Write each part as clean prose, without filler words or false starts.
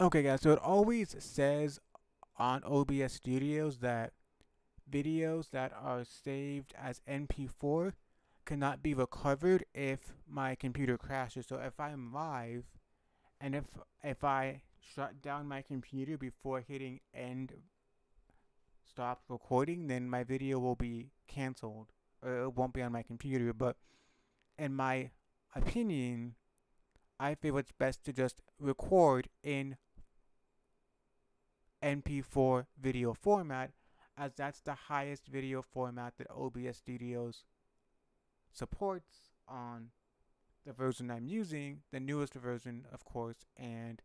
Okay, guys, so it always says on OBS Studios that videos that are saved as MP4 cannot be recovered if my computer crashes. So if I'm live and if I shut down my computer before hitting end stop recording, then my video will be canceled or it won't be on my computer. But in my opinion, I feel it's best to just record in MP4 video format, as that's the highest video format that OBS Studios supports on the version I'm using, the newest version, of course, and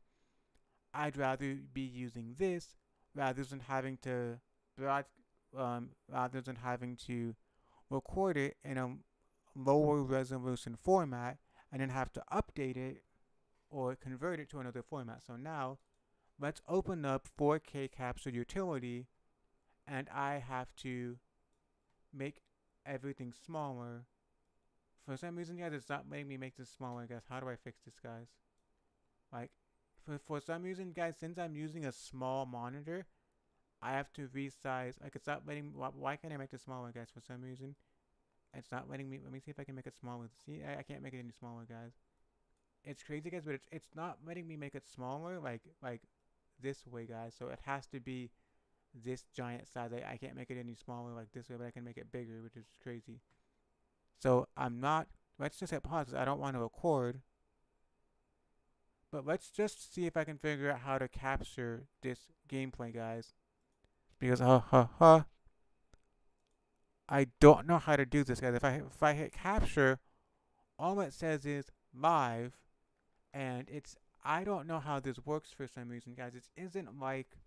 I'd rather be using this rather than having to broad, rather than having to record it in a lower resolution format and then have to update it or convert it to another format. So now let's open up 4K Capture Utility, and I have to make everything smaller. For some reason, guys, it's not letting me make this smaller, guys. How do I fix this, guys? Like, for some reason, guys, since I'm using a small monitor, I have to resize. Like, it's not letting. Why can't I make this smaller, guys? For some reason, it's not letting me. Let me see if I can make it smaller. See, I can't make it any smaller, guys. It's crazy, guys, but it's not letting me make it smaller, like this way, guys. So it has to be this giant size. I can't make it any smaller like this way, but I can make it bigger, which is crazy. So I'm not. Let's just hit pause. I don't want to record, but let's just see if I can figure out how to capture this gameplay, guys. Because I don't know how to do this, guys. If I hit capture, all it says is live, and it's I don't know how this works for some reason, guys. It isn't like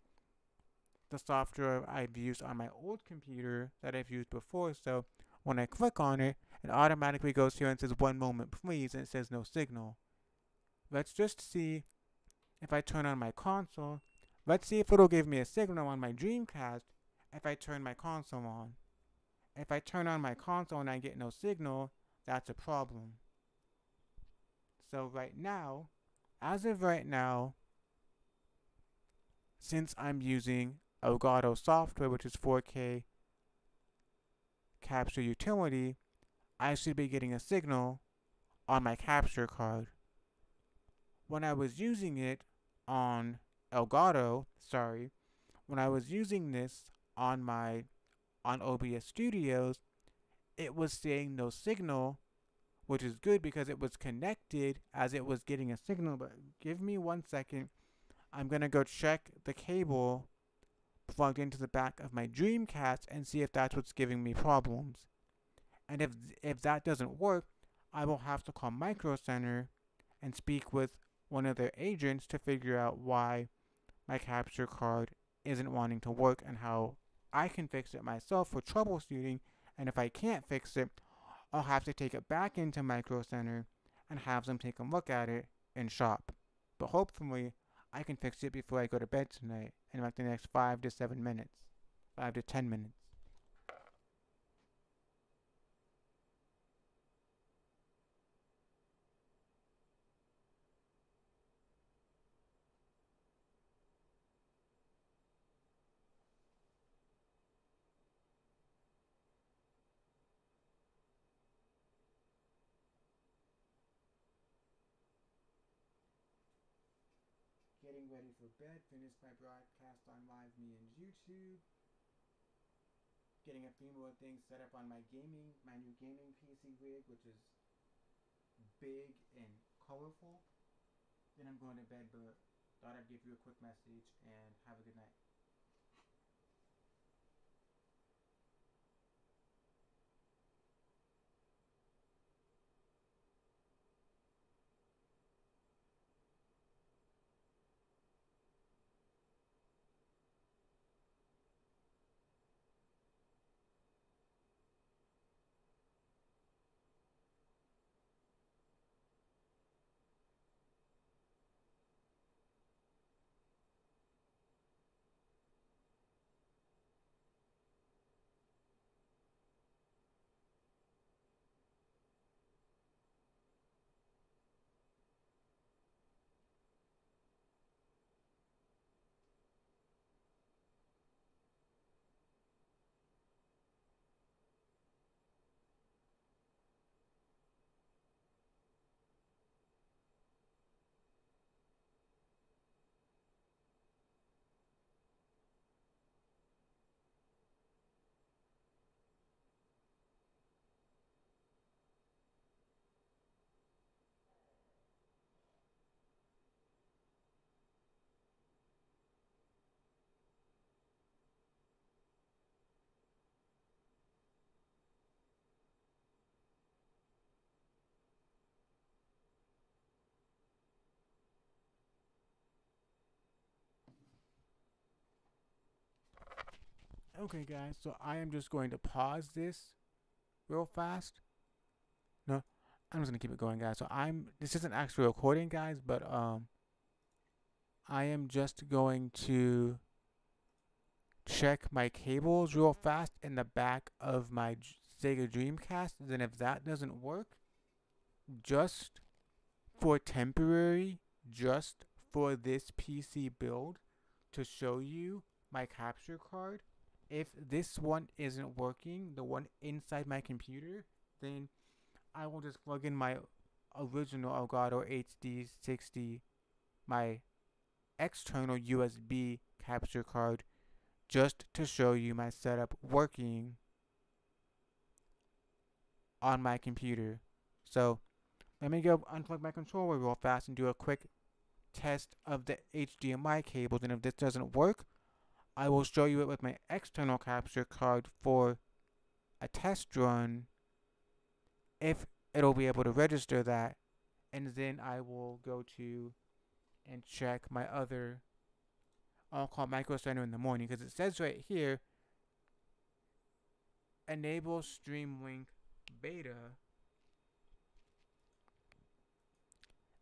the software I've used on my old computer that I've used before. So when I click on it, it automatically goes here and says 1 moment please, and it says no signal. Let's just see if I turn on my console. Let's see if it'll give me a signal on my Dreamcast if I turn my console on. If I turn on my console and I get no signal, that's a problem. So right now, as of right now, since I'm using Elgato software, which is 4K capture utility, I should be getting a signal on my capture card. When I was using it on Elgato, when I was using this on OBS Studios, it was saying no signal, which is good because it was connected as it was getting a signal. But give me 1 second. I'm gonna go check the cable plugged into the back of my Dreamcast and see if that's what's giving me problems. And if that doesn't work, I will have to call Micro Center and speak with one of their agents to figure out why my capture card isn't wanting to work and how I can fix it myself for troubleshooting. And if I can't fix it, I'll have to take it back into Micro Center and have them take a look at it in shop. But hopefully, I can fix it before I go to bed tonight in like the next 5 to 7 minutes, 5 to 10 minutes. Getting ready for bed, finished my broadcast on Live Me and YouTube, getting a few more things set up on my new gaming PC rig, which is big and colorful. Then I'm going to bed, but thought I'd give you a quick message and have a good night. Okay, guys, so I am just going to pause this real fast. No, I'm just gonna keep it going, guys. So this isn't actually recording, guys, but I am just going to check my cables real fast in the back of my Sega Dreamcast. Then if that doesn't work, just for temporary, just for this PC build to show you my capture card, if this one isn't working, the one inside my computer, then I will just plug in my original Elgato HD60, my external USB capture card, just to show you my setup working on my computer. So let me go unplug my controller real fast and do a quick test of the HDMI cables. And if this doesn't work, I will show you it with my external capture card for a test run, if it'll be able to register that. And then I will go to and check my other, I'll call Micro Center in the morning, because it says right here, enable Streamlink Beta.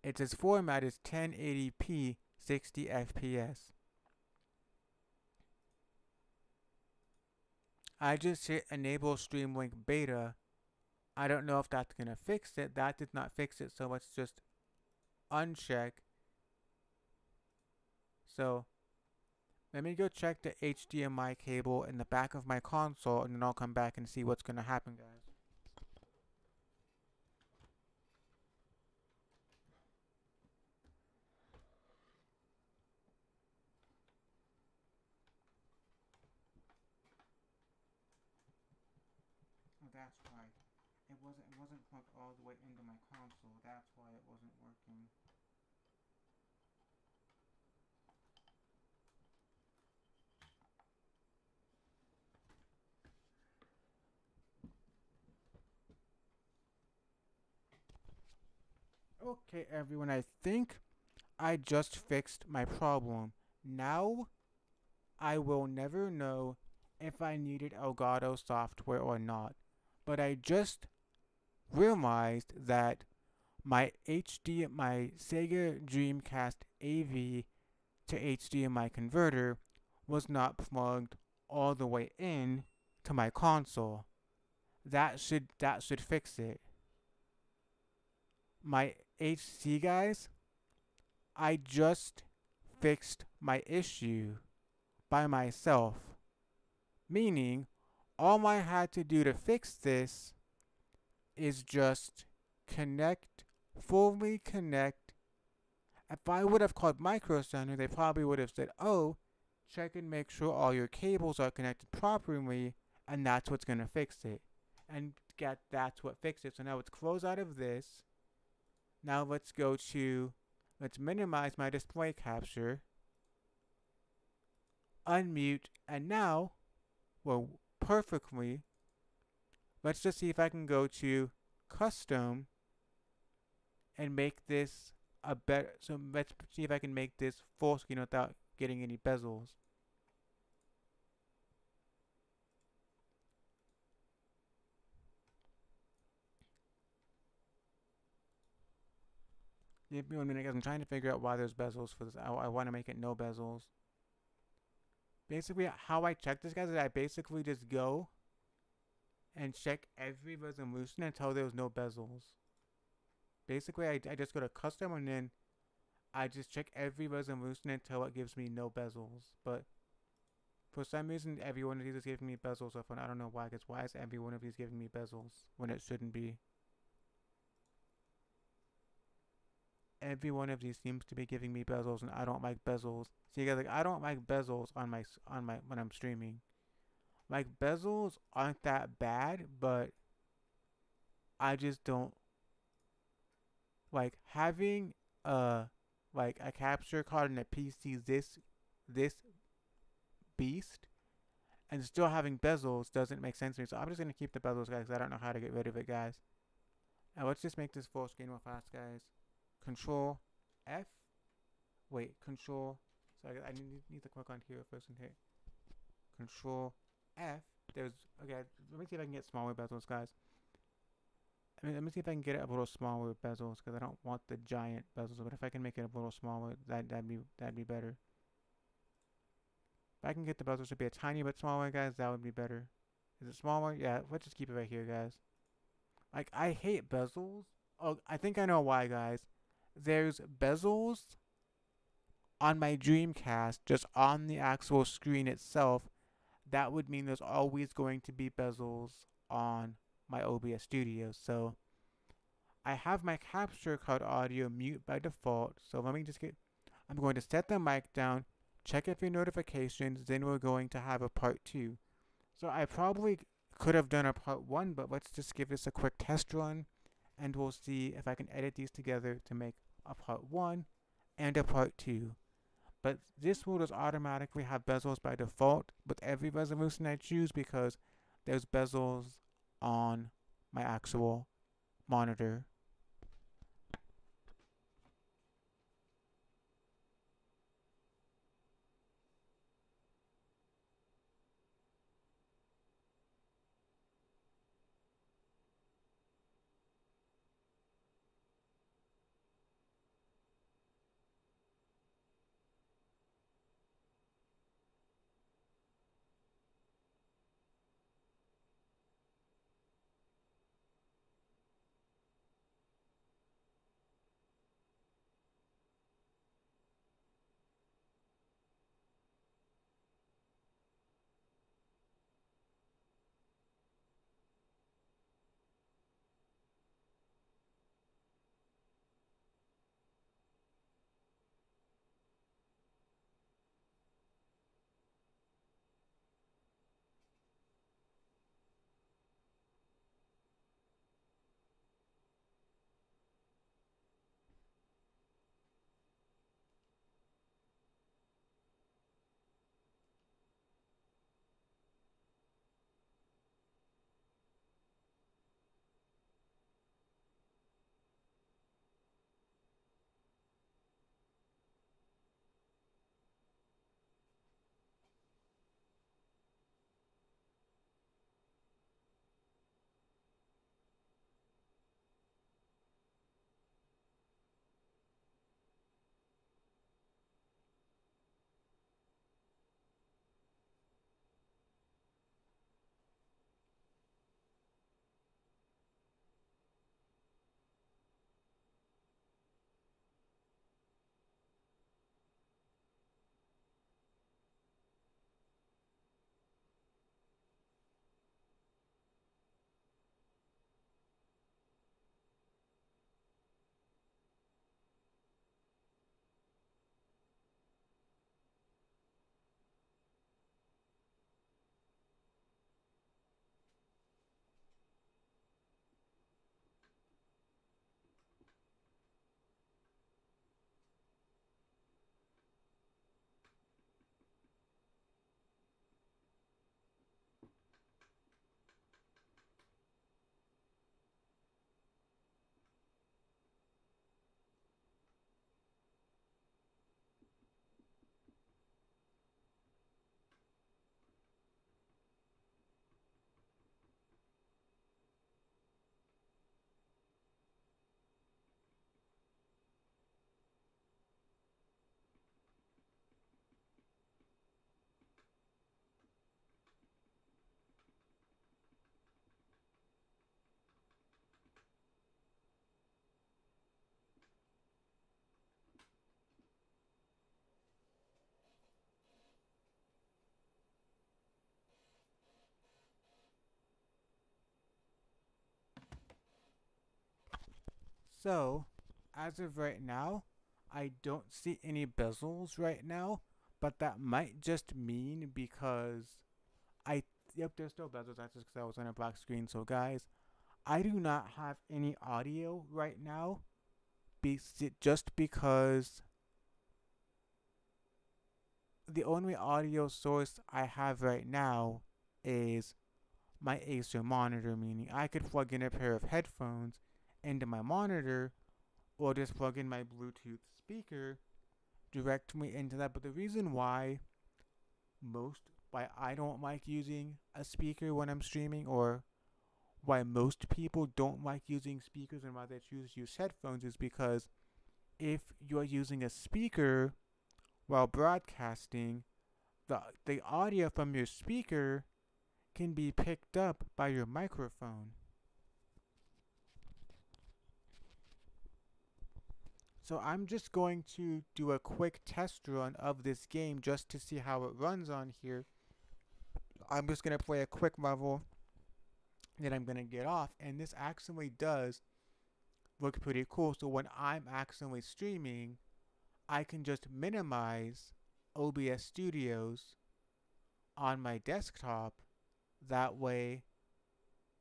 It says format is 1080p 60 FPS. I just hit enable Streamlink Beta. I don't know if that's gonna fix it. That did not fix it, so let's just uncheck. So let me go check the HDMI cable in the back of my console, and then I'll come back and see what's gonna happen, guys. Oh, that's why. It wasn't plugged all the way into my console. That's why it wasn't working. Okay, everyone, I think I just fixed my problem. Now I will never know if I needed Elgato software or not. But I just realized that my Sega Dreamcast AV to HDMI converter was not plugged all the way in to my console. That should fix it. My HC guys, I just fixed my issue by myself. Meaning, all I had to do to fix this is just fully connect. If I would have called Micro Center, they probably would have said, oh, check and make sure all your cables are connected properly, and that's what's going to fix it. And that's what fixed it. So now let's close out of this. Now let's minimize my display capture, unmute, and now, well, perfectly, let's just see if I can go to custom and make this so let's see if I can make this full screen without getting any bezels. Give me 1 minute, guys. I'm trying to figure out why there's bezels for this. I want to make it no bezels. Basically, how I check this, guys, is I basically just go and check every resolution until there's no bezels. Basically, I just go to custom, and then I just check every resolution until it gives me no bezels. But for some reason, every one of these is giving me bezels. I don't know why. Because why is every one of these giving me bezels when it shouldn't be? Every one of these seems to be giving me bezels, and I don't like bezels. See, guys, like, I don't like bezels on my when I'm streaming. Like, bezels aren't that bad, but I just don't like having like a capture card in a PC this beast and still having bezels doesn't make sense to me. So I'm just gonna keep the bezels, guys, because I don't know how to get rid of it, guys. And let's just make this full screen real fast, guys. Control F. Wait, Control. So I need to click on here first and hit Control F, there's, okay, let me see if I can get smaller bezels, guys. I mean, let me see if I can get it a little smaller bezels, because I don't want the giant bezels, but if I can make it a little smaller, that'd be better. If I can get the bezels to be a tiny bit smaller, guys, that would be better. Is it smaller? Yeah, let's just keep it right here, guys. Like, I hate bezels. Oh, I think I know why, guys. There's bezels on my Dreamcast, just on the actual screen itself. That would mean there's always going to be bezels on my OBS Studio. So I have my capture card audio mute by default. So let me just I'm going to set the mic down, check a few notifications, then we're going to have a part 2. So I probably could have done a part 1, but let's just give this a quick test run, and we'll see if I can edit these together to make a part 1 and a part 2. But this will just automatically have bezels by default with every resolution I choose, because there's bezels on my actual monitor. So, as of right now, I don't see any bezels right now, but that might just mean because I, yep, there's still bezels, that's just because I was on a black screen. So guys, I do not have any audio right now, just because the only audio source I have right now is my Acer monitor, meaning I could plug in a pair of headphones into my monitor, or just plug in my Bluetooth speaker directly into that. But the reason why most why I don't like using a speaker when I'm streaming, or why most people don't like using speakers and why they choose to use headphones, is because if you're using a speaker while broadcasting, the audio from your speaker can be picked up by your microphone. So I'm just going to do a quick test run of this game just to see how it runs on here. I'm just going to play a quick level, then I'm going to get off, and this actually does look pretty cool. So when I'm actually streaming, I can just minimize OBS Studios on my desktop. That way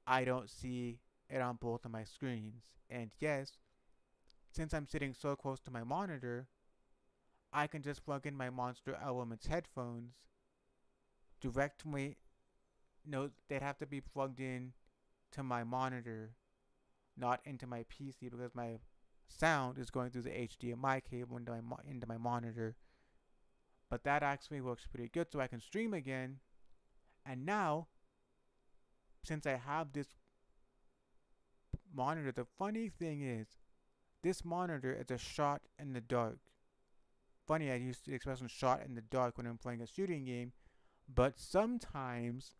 I don't see it on both of my screens. And yes, since I'm sitting so close to my monitor, I can just plug in my Monster Elements headphones directly. No, they'd have to be plugged in to my monitor, not into my PC, because my sound is going through the HDMI cable into my monitor. But that actually works pretty good, so I can stream again. And now, since I have this monitor, the funny thing is, this monitor is a shot in the dark. Funny, I use the expression shot in the dark when I'm playing a shooting game, but sometimes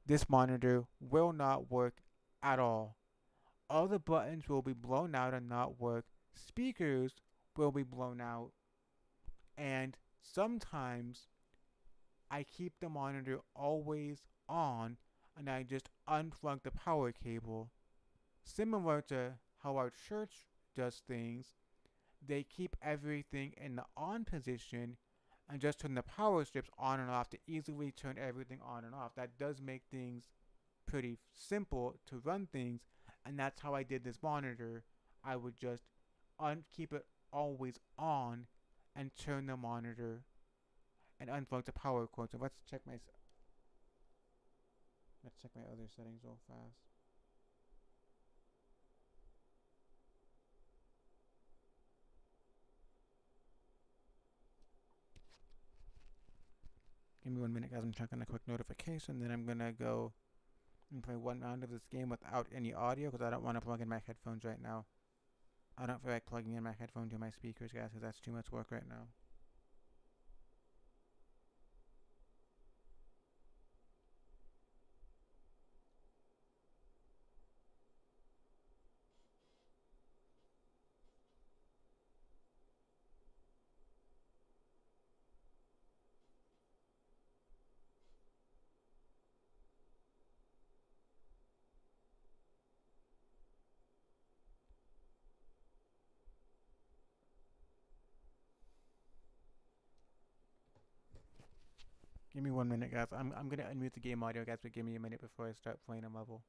this monitor will not work at all. All the buttons will be blown out and not work. Speakers will be blown out. And sometimes I keep the monitor always on and I just unplug the power cable. Similar to how our church does things, they keep everything in the on position and just turn the power strips on and off to easily turn everything on and off. That does make things pretty simple to run things, and that's how I did this monitor. I would just keep it always on and turn the monitor and unplug the power cord. So let's check my other settings real fast. Give me 1 minute, guys. I'm checking a quick notification. Then I'm gonna go and play one round of this game without any audio because I don't want to plug in my headphones right now. I don't feel like plugging in my headphone to my speakers, guys, because that's too much work right now. Give me 1 minute, guys. I'm gonna unmute the game audio, guys, but give me a minute before I start playing a level.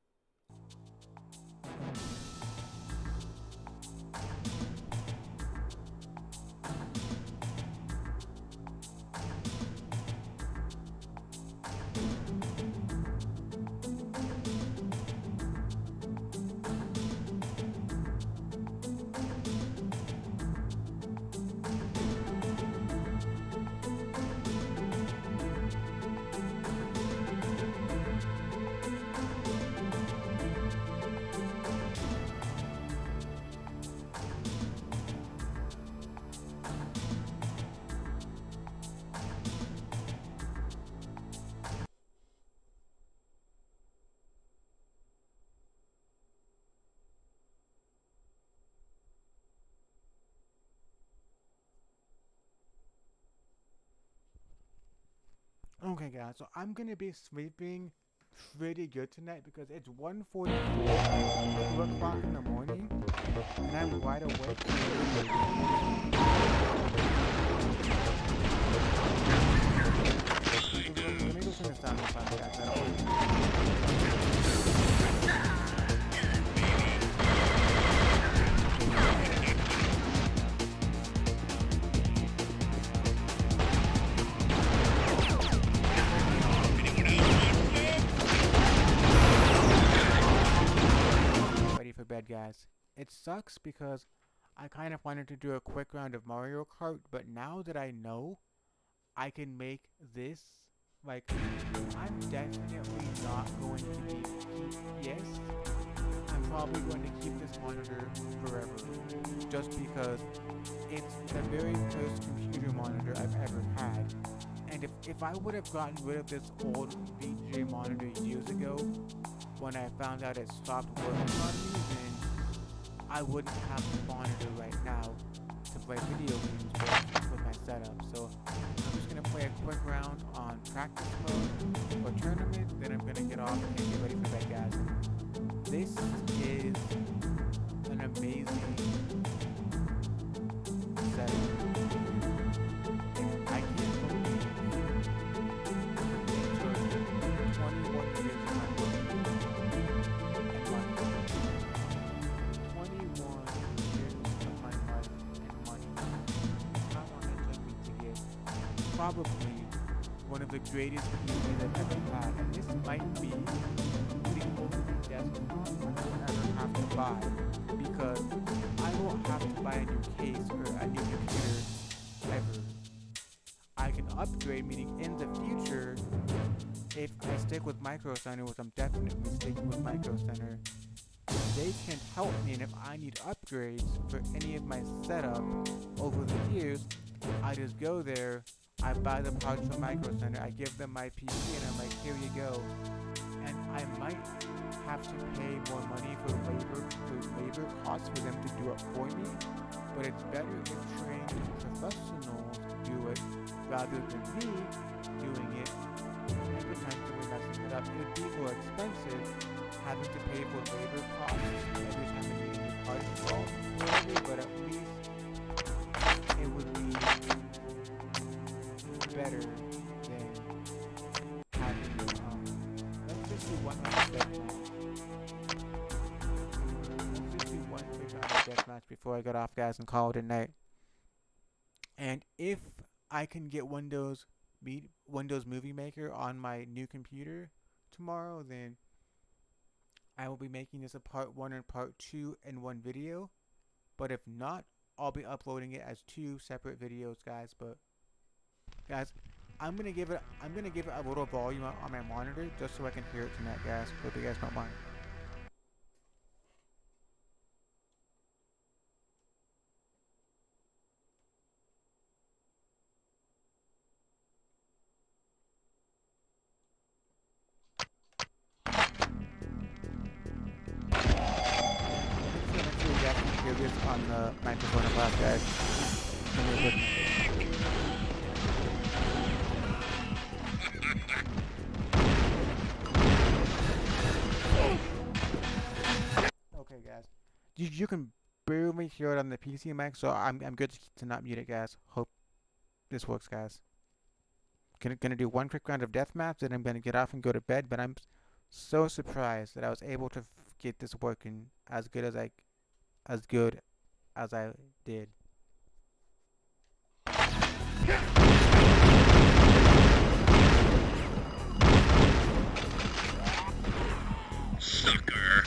Okay, guys, so I'm gonna be sleeping pretty good tonight because it's 1:44 o'clock in the morning, and I'm wide awake. Let me go turn this down real fast, guys. I don't want bed, guys. It sucks because I kind of wanted to do a quick round of Mario Kart, but now that I know I can make this Like, I'm definitely not going to be, yes, I'm probably going to keep this monitor forever. Just because it's the very first computer monitor I've ever had. And if I would have gotten rid of this old VGA monitor years ago, when I found out it stopped working on me, then I wouldn't have the monitor right now to play video games with my setup. So I'm just gonna play a quick round on practice mode or tournament, then I'm gonna get off and get ready for bed, guys. This is an amazing setup. And I can't believe it took 21 years of my life and money. 21 years of my life and money. How long it took me to get probably one of the greatest PCs I've ever had. And this might be the only desktop I will ever have to buy, because I won't have to buy a new case or a new computer ever. I can upgrade, meaning in the future, if I stick with Micro Center, which I'm definitely sticking with Micro Center, they can help me, and if I need upgrades for any of my setup over the years, I just go there, I buy the parts from Micro Center, I give them my PC, and I'm like, here you go. And I might have to pay more money for labor costs for them to do it for me, but it's better if trained professionals do it rather than me doing it and potentially messing it up. It would be more expensive having to pay for labor costs every time I need a new part installed, but at least it would be better than having let's just do one round of deathmatch. Let's just do one quick round of deathmatch before I get off, guys, and call it a night. And if I can get Windows Movie Maker on my new computer tomorrow, then I will be making this a part 1 and part 2 in one video. But if not, I'll be uploading it as 2 separate videos, guys. But guys, I'm gonna give it a little volume on my monitor just so I can hear it tonight, guys. Hope you guys don't mind. Make sure you guys can hear this on the microphone above, guys. Okay, guys. You can barely hear it on the PC mic, so I'm good to not mute it, guys. Hope this works, guys. Gonna do one quick round of deathmatch, then I'm gonna get off and go to bed. But I'm so surprised that I was able to get this working as good as I did. Sucker.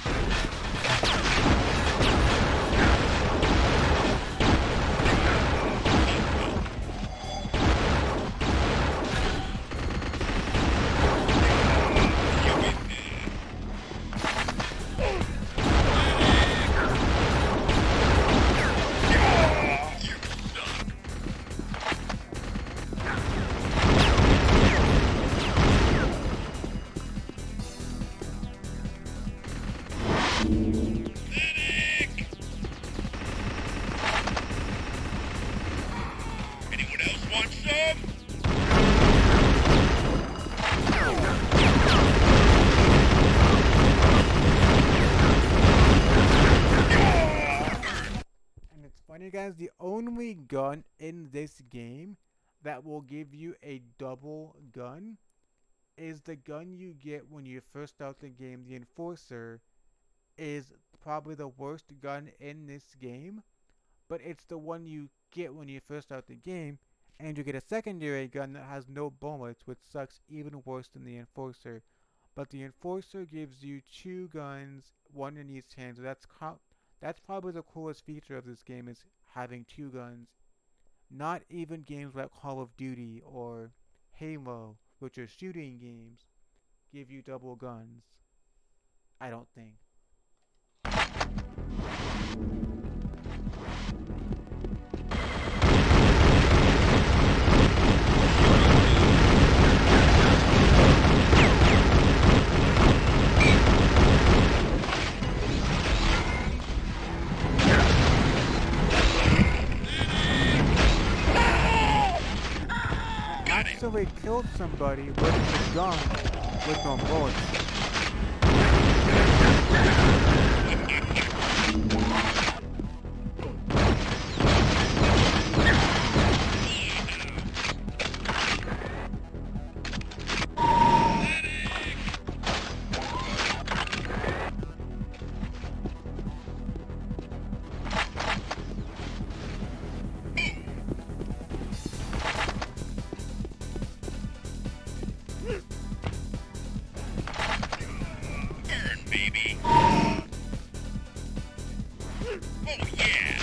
Anyone else want some? And it's funny, guys, the only gun in this game that will give you a double gun is the gun you get when you first start the game. The Enforcer is probably the worst gun in this game, but it's the one you get when you first start the game, and you get a secondary gun that has no bullets, which sucks even worse than the Enforcer. But the Enforcer gives you 2 guns, one in each hand, so that's probably the coolest feature of this game, is having 2 guns. Not even games like Call of Duty or Halo which are shooting games, give you double guns. I don't think. Actually killed somebody with a gun with no bullets. Baby. Oh yeah.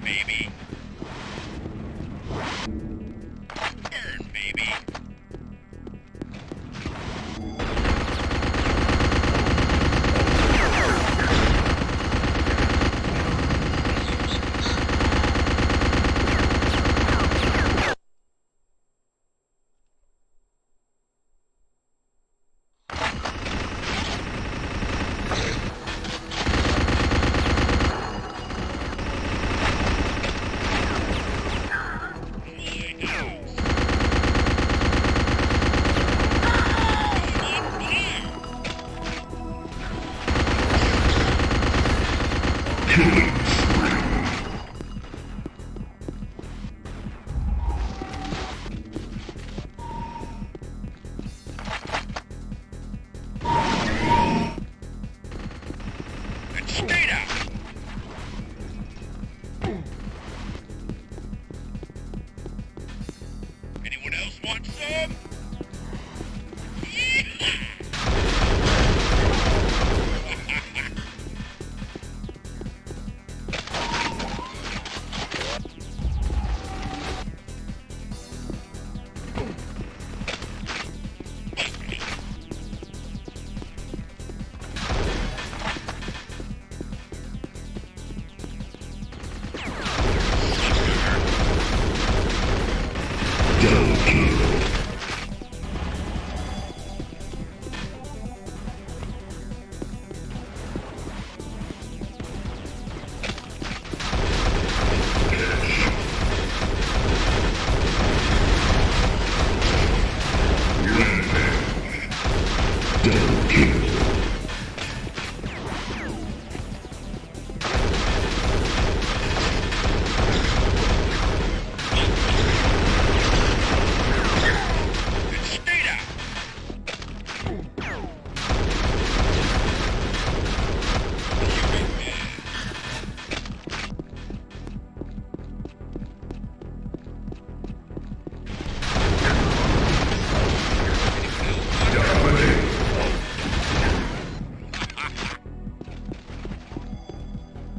Baby. Burn, baby. Straight out. Anyone else want some?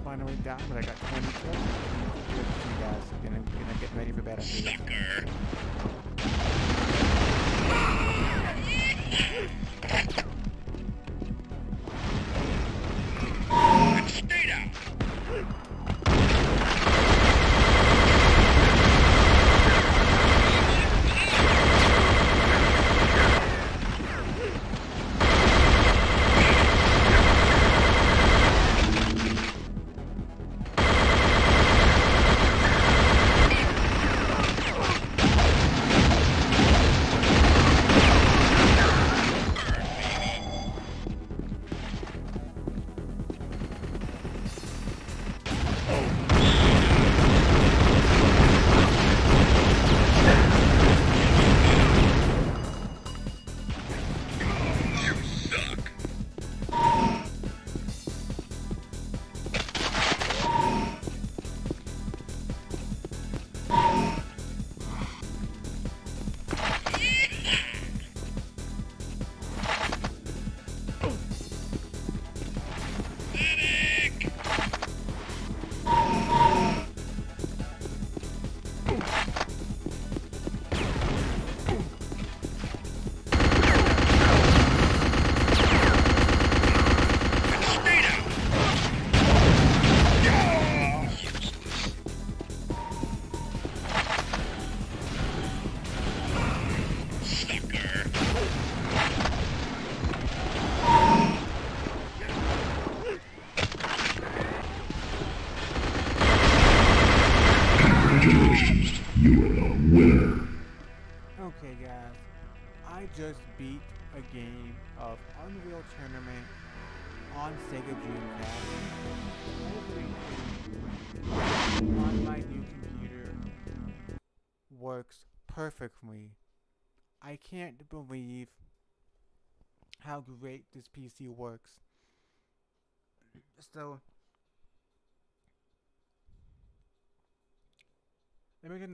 Finally down, but I got 20 kills. Good to you guys. Gonna get ready for battle. Sucker. Stay down. You are the winner. Okay, guys, I just beat a game of Unreal Tournament on Sega Dreamcast. Everything on my new computer works perfectly. I can't believe how great this PC works. So, let me turn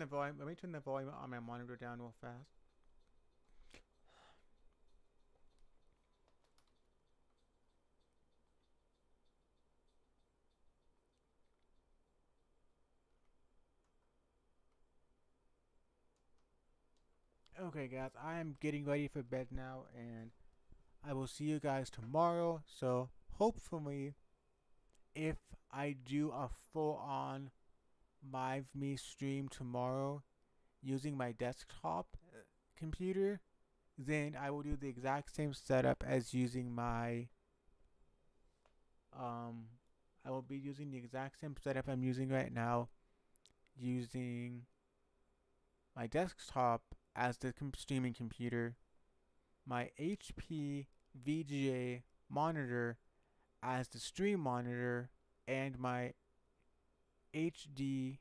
the volume on my monitor down real fast. Okay, guys, I am getting ready for bed now, and I will see you guys tomorrow. So, hopefully, if I do a full-on live me stream tomorrow using my desktop computer, then I will do the exact same setup as using my I will be using the exact same setup I'm using right now, using my desktop as the streaming computer, my HP VGA monitor as the stream monitor, and my HD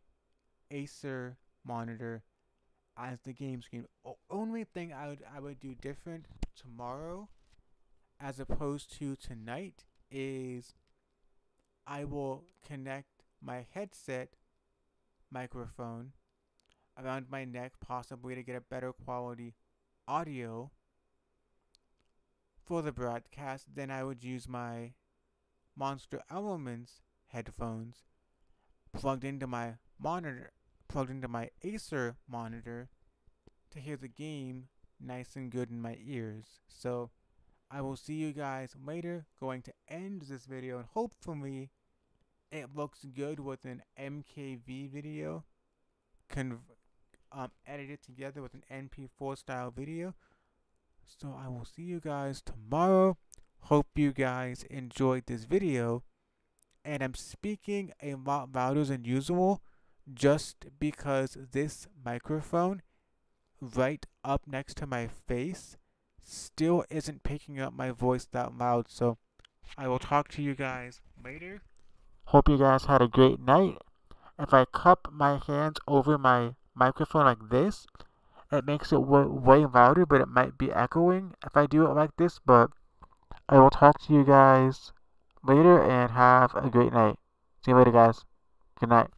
Acer monitor as the game screen. Only thing I would do different tomorrow as opposed to tonight is I will connect my headset microphone around my neck, possibly to get a better quality audio for the broadcast. Then I would use my Monster Elements headphones plugged into my Acer monitor to hear the game nice and good in my ears. So I will see you guys later. Going to end this video, and hopefully it looks good with an MKV video edited together with an MP4 style video. So I will see you guys tomorrow. Hope you guys enjoyed this video. And I'm speaking a lot louder than usual just because this microphone right up next to my face still isn't picking up my voice that loud. So I will talk to you guys later. Hope you guys had a great night. If I cup my hands over my microphone like this, it makes it way louder, but it might be echoing if I do it like this. But I will talk to you guys later and have a great night. See you later, guys. Good night.